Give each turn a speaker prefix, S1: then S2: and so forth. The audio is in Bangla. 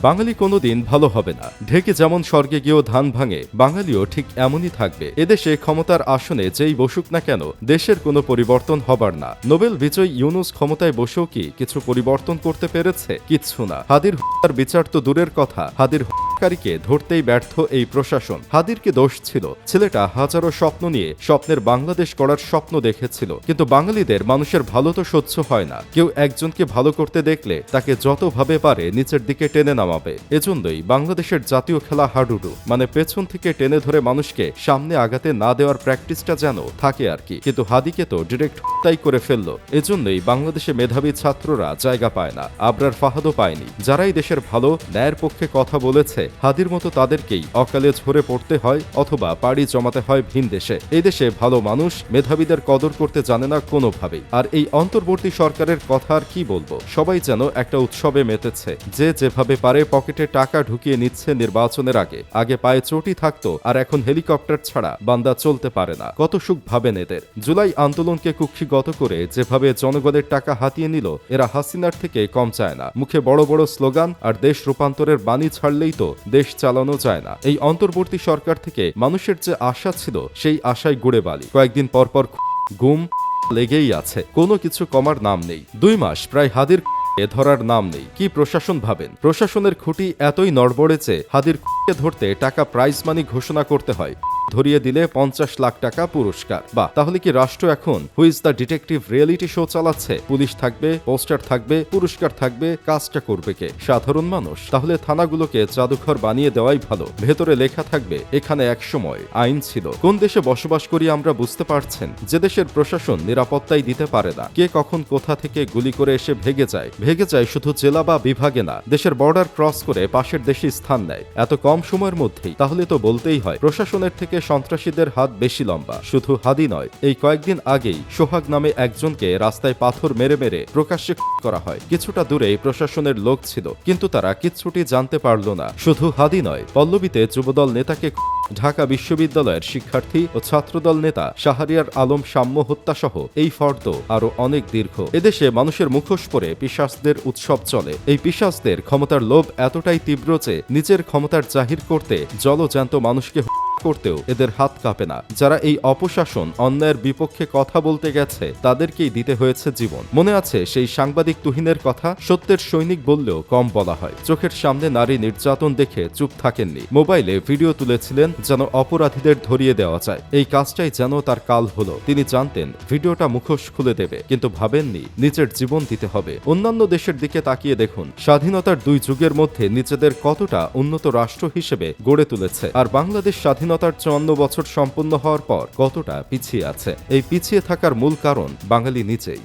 S1: বাঙালি কোনোদিন ভালো হবে না। ঢেকে যেমন স্বর্গে গিয়েও ধান ভাঙে, বাঙালিও ঠিক এমনই থাকবে। এদেশে ক্ষমতার আসনে যেই বসুক না কেন, দেশের কোনো পরিবর্তন হবার না। নোবেল বিজয়ী ইউনূস ক্ষমতায় বসেও কি কিছু পরিবর্তন করতে পেরেছে? কিচ্ছু না। হাদির হত্যার বিচার তো দূরের কথা, হাদির হত্যাকারীকে ধরতেই ব্যর্থ এই প্রশাসন। হাদির কি দোষ ছিল? ছেলেটা হাজারো স্বপ্ন নিয়ে স্বপ্নের বাংলাদেশ গড়ার স্বপ্ন দেখেছিল, কিন্তু বাঙালিদের মানুষের ভালো তো সহ্য হয় না। কেউ একজনকে ভালো করতে দেখলে তাকে যতভাবে পারে নিচের দিকে টেনে নামাবে। এজন্যই বাংলাদেশের জাতীয় খেলা হাডুডু, মানে পেছন থেকে টেনে ধরে মানুষকে সামনে আগাতে না দেওয়ার প্র্যাকটিসটা যেন থাকে আর কি। কিন্তু হাদিকে তো ডিরেক্ট হত্যাই করে ফেললো। এজন্যই বাংলাদেশে মেধাবী ছাত্ররা জায়গা পায় না, আবরার ফাহাদও পায়নি। যারাই দেশের ভালো ন্যায়ের পক্ষে কথা বলেছে, হাদির মতো তাদেরকেই অকালে ঝরে পড়তে হয় অথবা পাড়ি জমাতে হয় ভিন দেশে। এই দেশে ভালো মানুষ মেধাবীদের কদর করতে জানে না কোনোভাবেই। আর এই অন্তর্বর্তী সরকারের কথা আর কি বলবো, সবাই যেন একটা উৎসবে মেতেছে। যে যেভাবে পারে পকেটে টাকা ঢুকিয়ে নিচ্ছে নির্বাচনের আগে। আগে পায়ে চটি থাকতো, আর এখন হেলিকপ্টার ছাড়া বান্দা চলতে পারে না। কত সুখ ভাবেন এদের। জুলাই আন্দোলনকে কুক্ষিগত করে যেভাবে জনগণের টাকা হাতিয়ে নিল, এরা হাসিনার থেকে কম চায় না। মুখে বড় বড় স্লোগান আর দেশ রূপান্তরের বাণী ছাড়লেই তো দেশ চালানো যায় না। এই অন্তর্বর্তী সরকার থেকে মানুষের যে আশা ছিল, সেই আশায় গুড়ে বালি। কয়েকদিন পরপর গুম লেগেই আছে, কোনো কিছু কমার নাম নেই। 2 মাস প্রায় হাদির ধরার নাম নেই। কি প্রশাসন ভাবেন? প্রশাসনের খুঁটি এতই নড়বড়ে যে হাদির ধরতে টাকা প্রাইজ মানি ঘোষণা করতে হয়। ধরিয়ে দিলে 50 লাখ টাকা পুরস্কার। বা তাহলে কি রাষ্ট্র এখন who's the detective reality show চালাচ্ছে? পুলিশ থাকবে, পোস্টার থাকবে, পুরস্কার থাকবে, কাজটা করবে কে? সাধারণ মানুষ। তাহলে থানাগুলোকে জাদুঘর বানিয়ে দেওয়াই ভালো। ভেতরে লেখা থাকবে এখানে একসময় আইন ছিল। কোন দেশে বসবাস করি আমরা বুঝতে পারছেন? যে দেশের প্রশাসন নিরাপত্তাই দিতে পারে না। কে কখন কোথা থেকে গুলি করে এসে ভেগে যায় শুধু জেলা বা বিভাগে না, দেশের বর্ডার ক্রস করে পাশের দেশে স্থান নেয় এত কম সময়ের মধ্যেই। তাহলে তো বলতেই হয় প্রশাসনের থেকে সন্ত্রাসীদের হাত বেশি লম্বা। শুধু হাদি নয়, এই কয়েকদিন আগেই সোহাগ নামে একজনকে রাস্তায় পাথর মেরে মেরে প্রকাশ্যে করা হয়। কিছুটা দূরে প্রশাসনের লোক ছিল, কিন্তু তারা কিচ্ছুটি জানতে পারল না। শুধু হাদি নয়, পল্লবীতে যুবদল নেতাকে, ঢাকা বিশ্ববিদ্যালয়ের শিক্ষার্থী ও ছাত্রদল নেতা শাহরিয়ার আলম সাম্য হত্যা সহ এই ফর্দ আরো অনেক দীর্ঘ। এদেশে মানুষের মুখোশ পরে পিশাচদের উৎসব চলে। এই পিশাচদের ক্ষমতার লোভ এতটাই তীব্র যে নিজের ক্ষমতার জাহির করতে জলজ্যান্ত মানুষকে করতেও এদের হাত কাঁপে না। যারা এই অপশাসন অন্যায়ের বিপক্ষে কথা বলতে গেছে, তাদেরকেই দিতে হয়েছে জীবন। মনে আছে সেই সাংবাদিক তুহিনের কথা? সত্যের সৈনিক বললেও কম বলা হয়। চোখের সামনে নারী নির্যাতন দেখে চুপ থাকেননি, মোবাইলে ভিডিও তুলেছিলেন যেন অপরাধীদের ধরিয়ে দেওয়া যায়। এই কাজটাই যেন তার কাল হলো। তিনি জানতেন ভিডিওটা মুখোশ খুলে দেবে, কিন্তু ভাবেননি নিজের জীবন দিতে হবে। অন্যান্য দেশের দিকে তাকিয়ে দেখুন, স্বাধীনতার 2 যুগের মধ্যে নিজেদের কতটা উন্নত রাষ্ট্র হিসেবে গড়ে তুলেছে, আর বাংলাদেশ স্বাধীনতার 54 বছর সম্পন্ন হওয়ার পর কতটা পিছিয়ে আছে। এই পিছিয়ে থাকার মূল কারণ বাঙালি নিজেই।